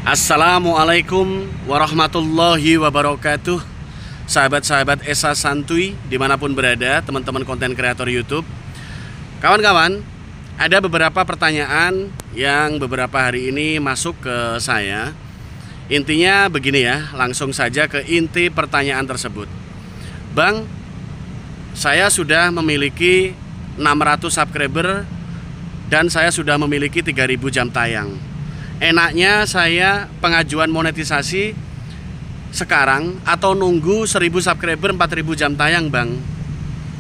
Assalamualaikum warahmatullahi wabarakatuh. Sahabat-sahabat Esa Santuy dimanapun berada, teman-teman konten kreator YouTube, kawan-kawan, ada beberapa pertanyaan yang beberapa hari ini masuk ke saya. Intinya begini ya, langsung saja ke inti pertanyaan tersebut. Bang, saya sudah memiliki 600 subscriber dan saya sudah memiliki 3000 jam tayang. Enaknya saya pengajuan monetisasi sekarang atau nunggu 1000 subscriber 4000 jam tayang, Bang?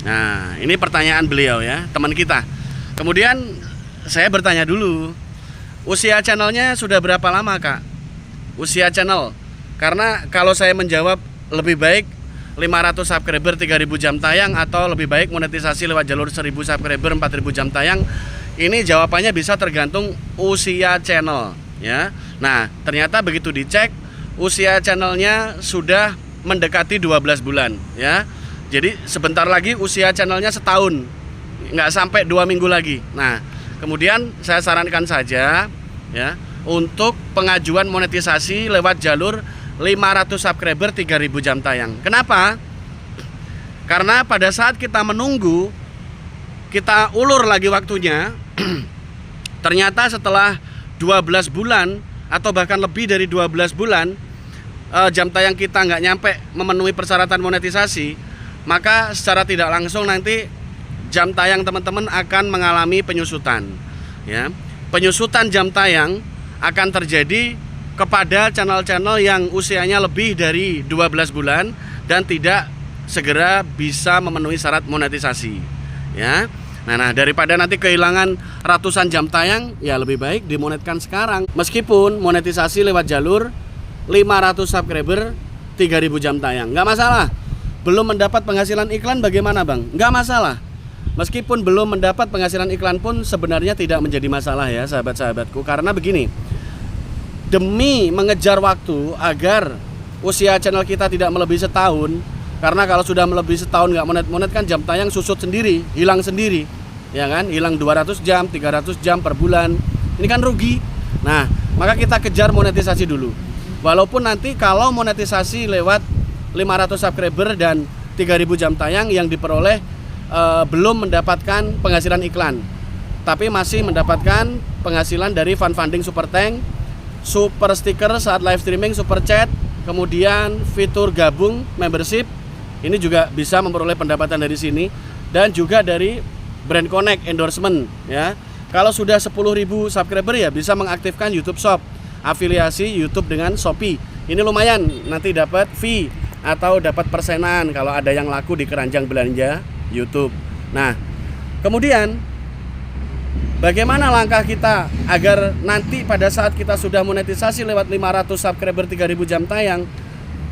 Nah, ini pertanyaan beliau ya, teman kita. Kemudian saya bertanya dulu, usia channelnya sudah berapa lama, Kak? Usia channel. Karena kalau saya menjawab lebih baik 500 subscriber 3000 jam tayang atau lebih baik monetisasi lewat jalur 1000 subscriber 4000 jam tayang, ini jawabannya bisa tergantung usia channel ya. Nah, ternyata begitu dicek usia channelnya sudah mendekati 12 bulan ya. Jadi sebentar lagi usia channelnya setahun, nggak sampai 2 minggu lagi. Nah, kemudian saya sarankan saja ya untuk pengajuan monetisasi lewat jalur 500 subscriber 3000 jam tayang. Kenapa? Karena pada saat kita menunggu, kita ulur lagi waktunya, ternyata setelah 12 bulan atau bahkan lebih dari 12 bulan jam tayang kita nggak nyampe memenuhi persyaratan monetisasi, maka secara tidak langsung nanti jam tayang teman-teman akan mengalami penyusutan ya. Penyusutan jam tayang akan terjadi kepada channel-channel yang usianya lebih dari 12 bulan dan tidak segera bisa memenuhi syarat monetisasi ya. Nah, daripada nanti kehilangan ratusan jam tayang, ya lebih baik dimonetkan sekarang. Meskipun monetisasi lewat jalur 500 subscriber 3000 jam tayang, nggak masalah. Belum mendapat penghasilan iklan bagaimana, Bang? Nggak masalah. Meskipun belum mendapat penghasilan iklan pun sebenarnya tidak menjadi masalah ya sahabat-sahabatku. Karena begini, demi mengejar waktu agar usia channel kita tidak melebihi setahun, karena kalau sudah melebihi setahun nggak monet-monet kan jam tayang susut sendiri, hilang sendiri ya kan, hilang 200 jam, 300 jam per bulan, ini kan rugi. Nah, maka kita kejar monetisasi dulu. Walaupun nanti kalau monetisasi lewat 500 subscriber dan 3000 jam tayang yang diperoleh belum mendapatkan penghasilan iklan, tapi masih mendapatkan penghasilan dari funding super tank, super sticker saat live streaming, super chat, kemudian fitur gabung membership, ini juga bisa memperoleh pendapatan dari sini, dan juga dari brand connect endorsement ya. Kalau sudah 10.000 subscriber ya bisa mengaktifkan YouTube Shop, afiliasi YouTube dengan Shopee. Ini lumayan, nanti dapat fee atau dapat persenan kalau ada yang laku di keranjang belanja YouTube. Nah, kemudian bagaimana langkah kita agar nanti pada saat kita sudah monetisasi lewat 500 subscriber 3000 jam tayang,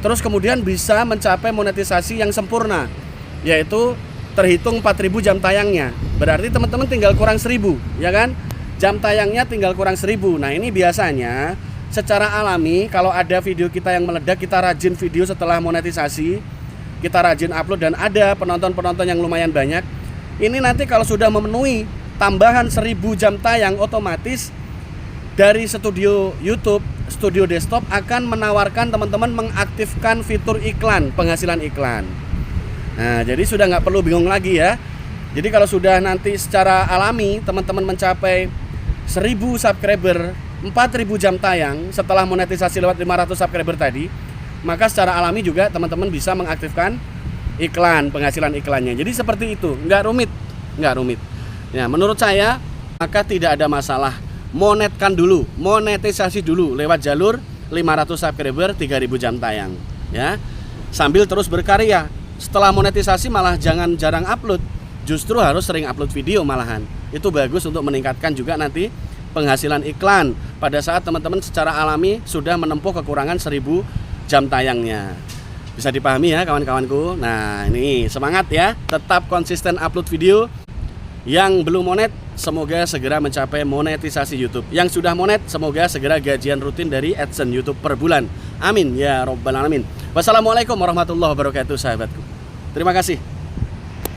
terus kemudian bisa mencapai monetisasi yang sempurna, yaitu terhitung 4000 jam tayangnya. Berarti teman-teman tinggal kurang 1000 ya kan, jam tayangnya tinggal kurang 1000. Nah, ini biasanya secara alami kalau ada video kita yang meledak, kita rajin video setelah monetisasi, kita rajin upload dan ada penonton-penonton yang lumayan banyak, ini nanti kalau sudah memenuhi tambahan 1000 jam tayang, otomatis dari studio YouTube, studio desktop akan menawarkan teman-teman mengaktifkan fitur iklan, penghasilan iklan. Nah, jadi sudah nggak perlu bingung lagi ya. Jadi kalau sudah nanti secara alami teman-teman mencapai 1000 subscriber, 4000 jam tayang setelah monetisasi lewat 500 subscriber tadi, maka secara alami juga teman-teman bisa mengaktifkan iklan, penghasilan iklannya. Jadi seperti itu, nggak rumit. Ya, menurut saya maka tidak ada masalah. Monetkan dulu, monetisasi dulu lewat jalur 500 subscriber 3000 jam tayang ya. Sambil terus berkarya. Setelah monetisasi malah jangan jarang upload, justru harus sering upload video malahan. Itu bagus untuk meningkatkan juga nanti penghasilan iklan pada saat teman-teman secara alami sudah menempuh kekurangan 1000 jam tayangnya. Bisa dipahami ya kawan-kawanku. Nah, ini semangat ya, tetap konsisten upload video. Yang belum monet, semoga segera mencapai monetisasi YouTube. Yang sudah monet, semoga segera gajian rutin dari AdSense YouTube per bulan. Amin ya robbal alamin. Wassalamualaikum warahmatullahi wabarakatuh sahabatku. Terima kasih.